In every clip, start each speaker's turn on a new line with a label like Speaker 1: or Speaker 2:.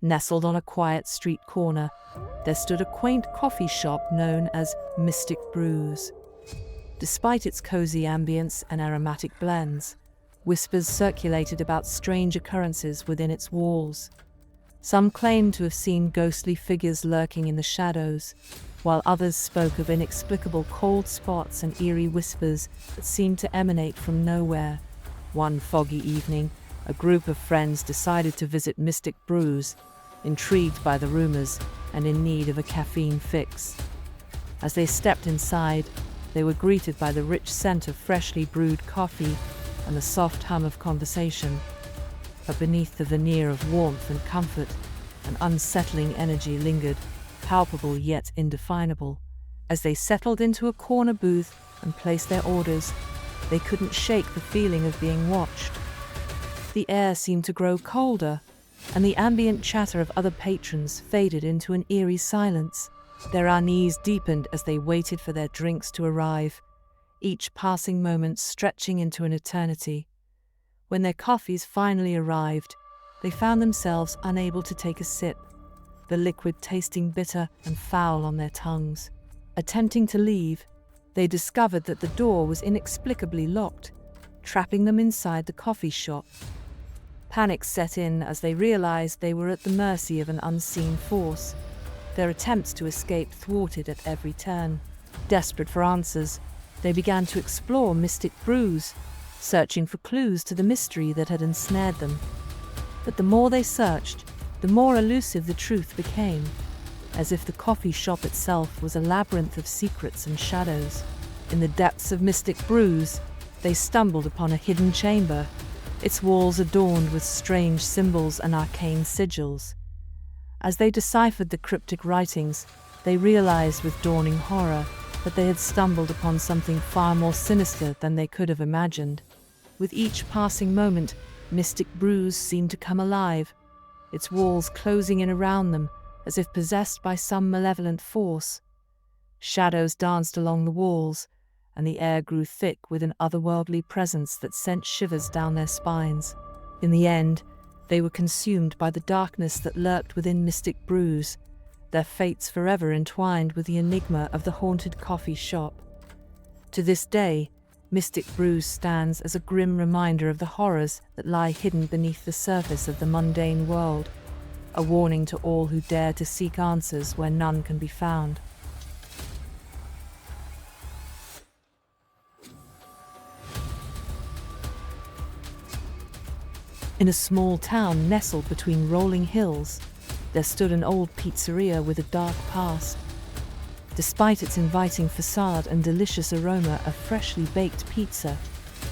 Speaker 1: Nestled on a quiet street corner, there stood a quaint coffee shop known as Mystic Brews. Despite its cozy ambience and aromatic blends, whispers circulated about strange occurrences within its walls. Some claimed to have seen ghostly figures lurking in the shadows, while others spoke of inexplicable cold spots and eerie whispers that seemed to emanate from nowhere. One foggy evening, a group of friends decided to visit Mystic Brews, intrigued by the rumors and in need of a caffeine fix. As they stepped inside, they were greeted by the rich scent of freshly brewed coffee and the soft hum of conversation. But beneath the veneer of warmth and comfort, an unsettling energy lingered, palpable yet indefinable. As they settled into a corner booth and placed their orders, they couldn't shake the feeling of being watched. The air seemed to grow colder, and the ambient chatter of other patrons faded into an eerie silence. Their unease deepened as they waited for their drinks to arrive, each passing moment stretching into an eternity. When their coffees finally arrived, they found themselves unable to take a sip, the liquid tasting bitter and foul on their tongues. Attempting to leave, they discovered that the door was inexplicably locked, trapping them inside the coffee shop. Panic set in as they realized they were at the mercy of an unseen force, their attempts to escape thwarted at every turn. Desperate for answers, they began to explore Mystic Brews, searching for clues to the mystery that had ensnared them. But the more they searched, the more elusive the truth became, as if the coffee shop itself was a labyrinth of secrets and shadows. In the depths of Mystic Brews, they stumbled upon a hidden chamber, its walls adorned with strange symbols and arcane sigils. As they deciphered the cryptic writings, they realized with dawning horror that they had stumbled upon something far more sinister than they could have imagined. With each passing moment, Mystic Brews seemed to come alive, its walls closing in around them as if possessed by some malevolent force. Shadows danced along the walls, and the air grew thick with an otherworldly presence that sent shivers down their spines. In the end, they were consumed by the darkness that lurked within Mystic Brews, their fates forever entwined with the enigma of the haunted coffee shop. To this day, Mystic Brews stands as a grim reminder of the horrors that lie hidden beneath the surface of the mundane world, a warning to all who dare to seek answers where none can be found. In a small town nestled between rolling hills, there stood an old pizzeria with a dark past. Despite its inviting facade and delicious aroma of freshly baked pizza,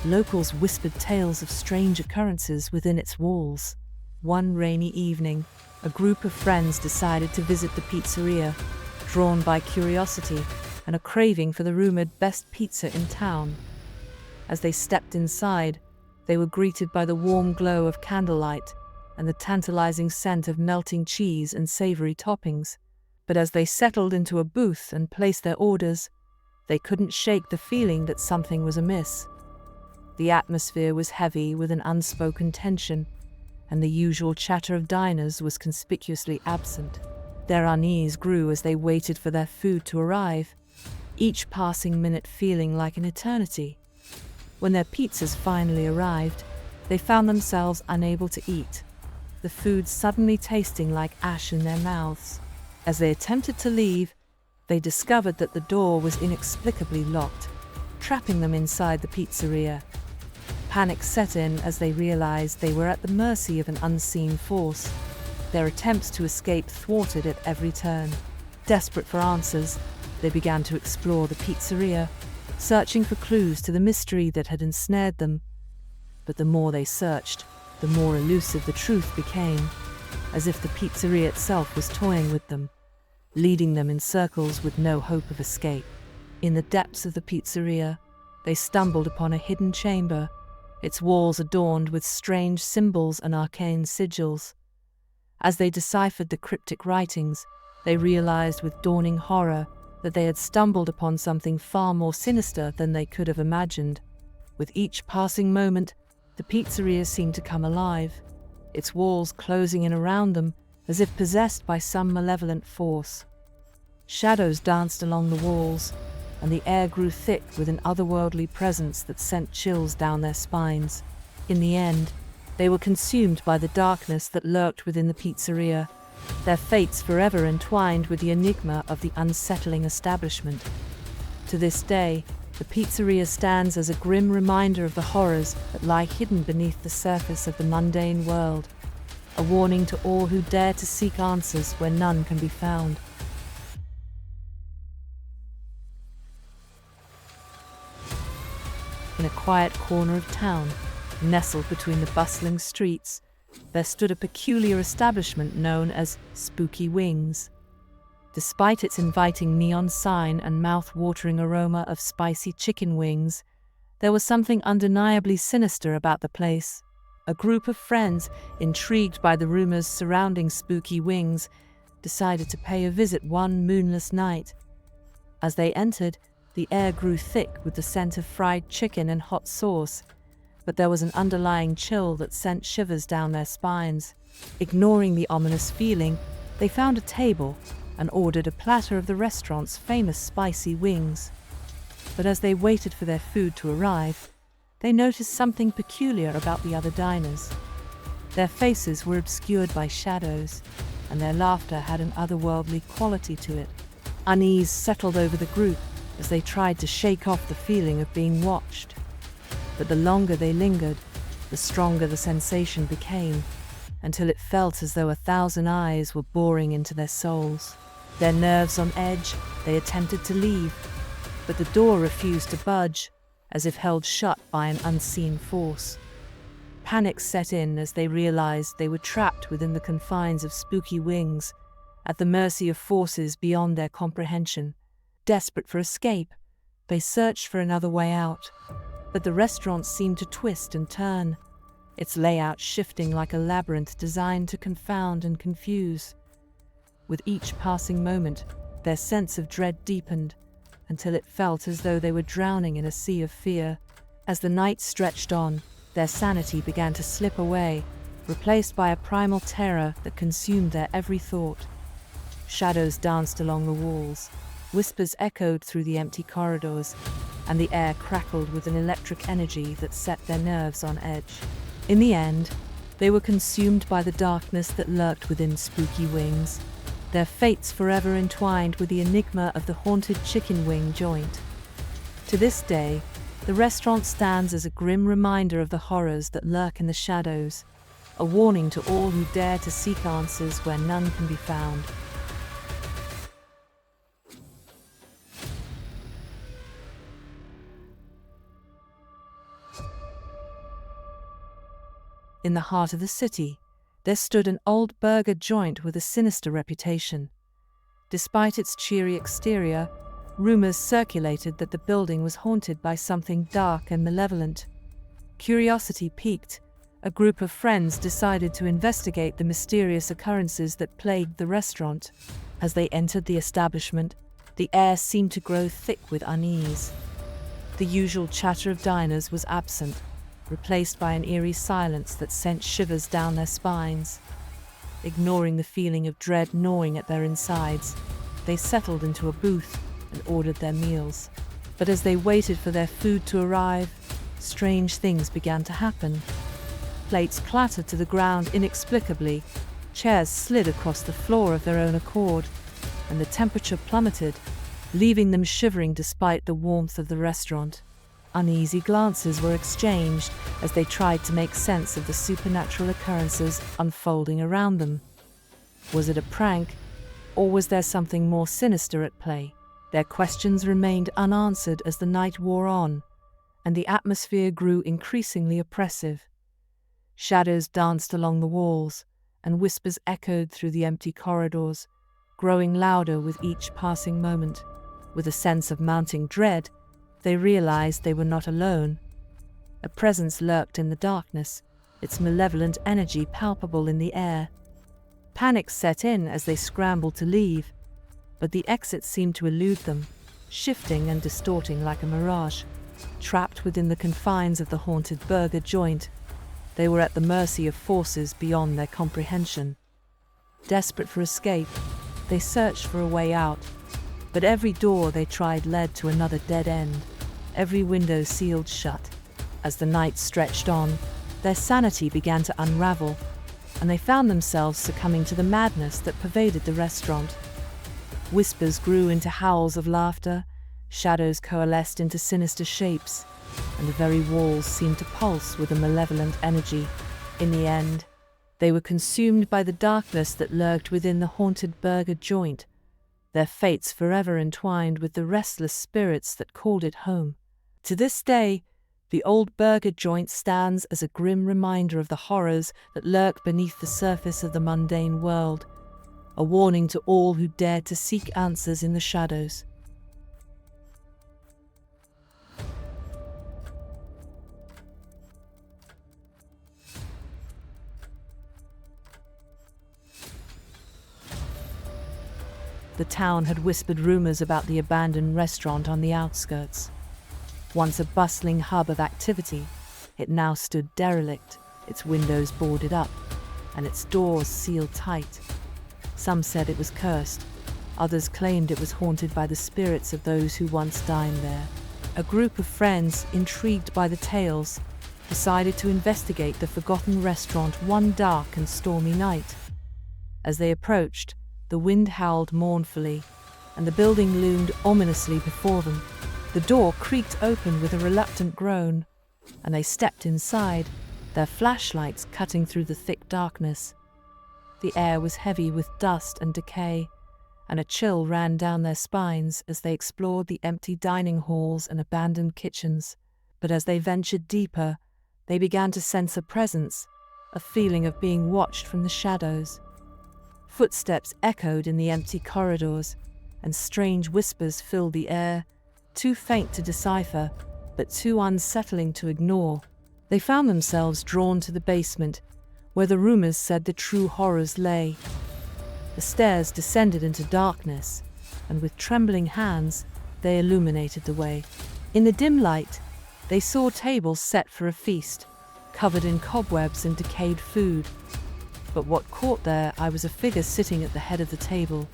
Speaker 1: locals whispered tales of strange occurrences within its walls. One rainy evening, a group of friends decided to visit the pizzeria, drawn by curiosity and a craving for the rumored best pizza in town. As they stepped inside, they were greeted by the warm glow of candlelight and the tantalizing scent of melting cheese and savory toppings. But as they settled into a booth and placed their orders, they couldn't shake the feeling that something was amiss. The atmosphere was heavy with an unspoken tension, and the usual chatter of diners was conspicuously absent. Their unease grew as they waited for their food to arrive, each passing minute feeling like an eternity. When their pizzas finally arrived, they found themselves unable to eat, the food suddenly tasting like ash in their mouths. As they attempted to leave, they discovered that the door was inexplicably locked, trapping them inside the pizzeria. Panic set in as they realized they were at the mercy of an unseen force, their attempts to escape thwarted at every turn. Desperate for answers, they began to explore the pizzeria, searching for clues to the mystery that had ensnared them. But the more they searched, the more elusive the truth became, as if the pizzeria itself was toying with them, leading them in circles with no hope of escape. In the depths of the pizzeria, they stumbled upon a hidden chamber, its walls adorned with strange symbols and arcane sigils. As they deciphered the cryptic writings, they realized with dawning horror that they had stumbled upon something far more sinister than they could have imagined. With each passing moment, the pizzeria seemed to come alive, its walls closing in around them as if possessed by some malevolent force. Shadows danced along the walls, and the air grew thick with an otherworldly presence that sent chills down their spines. In the end, they were consumed by the darkness that lurked within the pizzeria, their fates forever entwined with the enigma of the unsettling establishment. To this day, the pizzeria stands as a grim reminder of the horrors that lie hidden beneath the surface of the mundane world, a warning to all who dare to seek answers where none can be found. In a quiet corner of town, nestled between the bustling streets, there stood a peculiar establishment known as Spooky Wings. Despite its inviting neon sign and mouth-watering aroma of spicy chicken wings, there was something undeniably sinister about the place. A group of friends, intrigued by the rumors surrounding Spooky Wings, decided to pay a visit one moonless night. As they entered, the air grew thick with the scent of fried chicken and hot sauce, but there was an underlying chill that sent shivers down their spines. Ignoring the ominous feeling, they found a table and ordered a platter of the restaurant's famous spicy wings. But as they waited for their food to arrive, they noticed something peculiar about the other diners. Their faces were obscured by shadows, and their laughter had an otherworldly quality to it. Unease settled over the group as they tried to shake off the feeling of being watched. But the longer they lingered, the stronger the sensation became, until it felt as though 1,000 eyes were boring into their souls. Their nerves on edge, they attempted to leave, but the door refused to budge, as if held shut by an unseen force. Panic set in as they realized they were trapped within the confines of Spooky Wings, at the mercy of forces beyond their comprehension. Desperate for escape, they searched for another way out, but the restaurant seemed to twist and turn, its layout shifting like a labyrinth designed to confound and confuse. With each passing moment, their sense of dread deepened, until it felt as though they were drowning in a sea of fear. As the night stretched on, their sanity began to slip away, replaced by a primal terror that consumed their every thought. Shadows danced along the walls, whispers echoed through the empty corridors, and the air crackled with an electric energy that set their nerves on edge. In the end, they were consumed by the darkness that lurked within Spooky Wings, their fates forever entwined with the enigma of the haunted chicken wing joint. To this day, the restaurant stands as a grim reminder of the horrors that lurk in the shadows, a warning to all who dare to seek answers where none can be found. In the heart of the city, there stood an old burger joint with a sinister reputation. Despite its cheery exterior, rumors circulated that the building was haunted by something dark and malevolent. Curiosity piqued, a group of friends decided to investigate the mysterious occurrences that plagued the restaurant. As they entered the establishment, the air seemed to grow thick with unease. The usual chatter of diners was absent, replaced by an eerie silence that sent shivers down their spines. Ignoring the feeling of dread gnawing at their insides, they settled into a booth and ordered their meals. But as they waited for their food to arrive, strange things began to happen. Plates clattered to the ground inexplicably, chairs slid across the floor of their own accord, and the temperature plummeted, leaving them shivering despite the warmth of the restaurant. Uneasy glances were exchanged as they tried to make sense of the supernatural occurrences unfolding around them. Was it a prank, or was there something more sinister at play? Their questions remained unanswered as the night wore on, and the atmosphere grew increasingly oppressive. Shadows danced along the walls, and whispers echoed through the empty corridors, growing louder with each passing moment. With a sense of mounting dread, they realized they were not alone. A presence lurked in the darkness, its malevolent energy palpable in the air. Panic set in as they scrambled to leave, but the exit seemed to elude them, shifting and distorting like a mirage. Trapped within the confines of the haunted burger joint, they were at the mercy of forces beyond their comprehension. Desperate for escape, they searched for a way out, but every door they tried led to another dead end, every window sealed shut. As the night stretched on, their sanity began to unravel, and they found themselves succumbing to the madness that pervaded the restaurant. Whispers grew into howls of laughter, shadows coalesced into sinister shapes, and the very walls seemed to pulse with a malevolent energy. In the end, they were consumed by the darkness that lurked within the haunted burger joint, their fates forever entwined with the restless spirits that called it home. To this day, the old burger joint stands as a grim reminder of the horrors that lurk beneath the surface of the mundane world, a warning to all who dared to seek answers in the shadows. The town had whispered rumors about the abandoned restaurant on the outskirts. Once a bustling hub of activity, it now stood derelict, its windows boarded up, and its doors sealed tight. Some said it was cursed, others claimed it was haunted by the spirits of those who once dined there. A group of friends, intrigued by the tales, decided to investigate the forgotten restaurant one dark and stormy night. As they approached, the wind howled mournfully, and the building loomed ominously before them. The door creaked open with a reluctant groan, and they stepped inside, their flashlights cutting through the thick darkness. The air was heavy with dust and decay, and a chill ran down their spines as they explored the empty dining halls and abandoned kitchens. But as they ventured deeper, they began to sense a presence, a feeling of being watched from the shadows. Footsteps echoed in the empty corridors, and strange whispers filled the air, too faint to decipher, but too unsettling to ignore. They found themselves drawn to the basement, where the rumors said the true horrors lay. The stairs descended into darkness, and with trembling hands, they illuminated the way. In the dim light, they saw tables set for a feast, covered in cobwebs and decayed food. But what caught their eye was a figure sitting at the head of the table,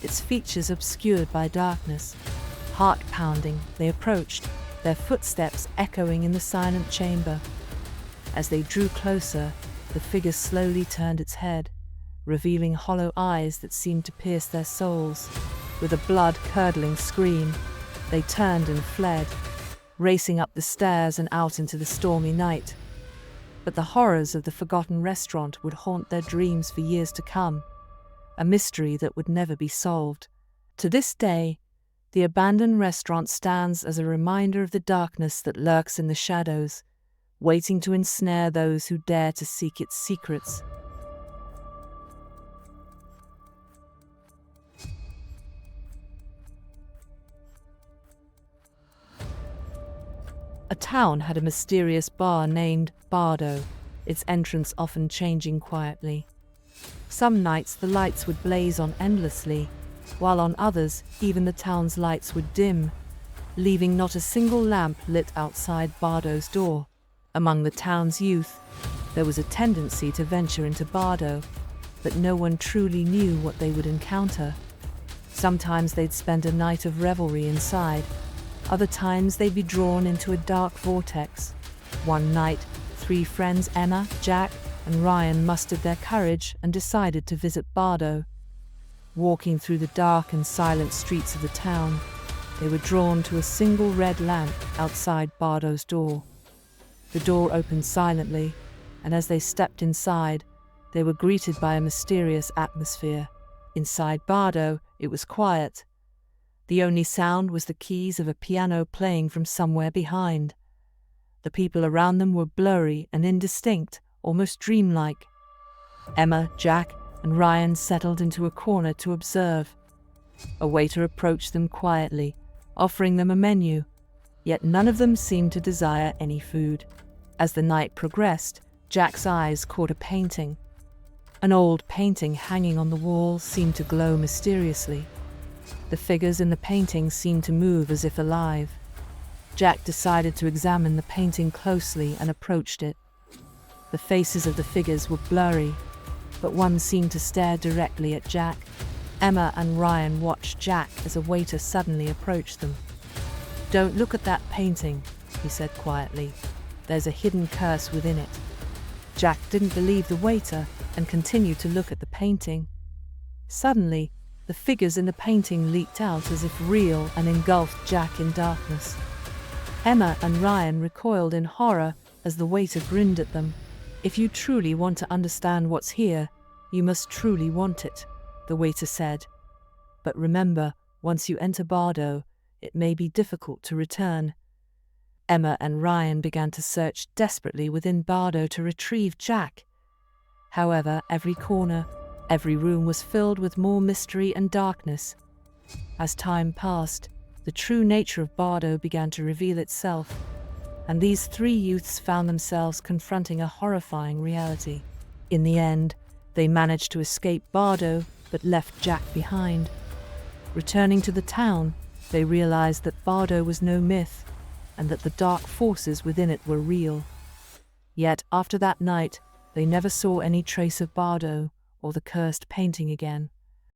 Speaker 1: its features obscured by darkness. Heart-pounding, they approached, their footsteps echoing in the silent chamber. As they drew closer, the figure slowly turned its head, revealing hollow eyes that seemed to pierce their souls. With a blood-curdling scream, they turned and fled, racing up the stairs and out into the stormy night. But the horrors of the forgotten restaurant would haunt their dreams for years to come, a mystery that would never be solved. To this day, the abandoned restaurant stands as a reminder of the darkness that lurks in the shadows, waiting to ensnare those who dare to seek its secrets. A town had a mysterious bar named Bardo, its entrance often changing quietly. Some nights the lights would blaze on endlessly, while on others even the town's lights would dim, leaving not a single lamp lit outside Bardo's door. Among the town's youth, there was a tendency to venture into Bardo, but no one truly knew what they would encounter. Sometimes they'd spend a night of revelry inside, other times they'd be drawn into a dark vortex. One night, 3 friends, Emma, Jack, and Ryan, mustered their courage and decided to visit Bardo. Walking through the dark and silent streets of the town, they were drawn to a single red lamp outside Bardo's door. The door opened silently, and as they stepped inside, they were greeted by a mysterious atmosphere. Inside Bardo, it was quiet. The only sound was the keys of a piano playing from somewhere behind. The people around them were blurry and indistinct, almost dreamlike. Emma, Jack, and Ryan settled into a corner to observe. A waiter approached them quietly, offering them a menu, yet none of them seemed to desire any food. As the night progressed, Jack's eyes caught a painting. An old painting hanging on the wall seemed to glow mysteriously. The figures in the painting seemed to move as if alive. Jack decided to examine the painting closely and approached it. The faces of the figures were blurry, but one seemed to stare directly at Jack. Emma and Ryan watched Jack as a waiter suddenly approached them. "Don't look at that painting," he said quietly. "There's a hidden curse within it." Jack didn't believe the waiter and continued to look at the painting. Suddenly, the figures in the painting leaped out as if real and engulfed Jack in darkness. Emma and Ryan recoiled in horror as the waiter grinned at them. "If you truly want to understand what's here, you must truly want it," the waiter said. "But remember, once you enter Bardo, it may be difficult to return." Emma and Ryan began to search desperately within Bardo to retrieve Jack. However, every corner, every room was filled with more mystery and darkness. As time passed, the true nature of Bardo began to reveal itself, and these three youths found themselves confronting a horrifying reality. In the end, they managed to escape Bardo, but left Jack behind. Returning to the town, they realized that Bardo was no myth, and that the dark forces within it were real. Yet after that night, they never saw any trace of Bardo or the cursed painting again.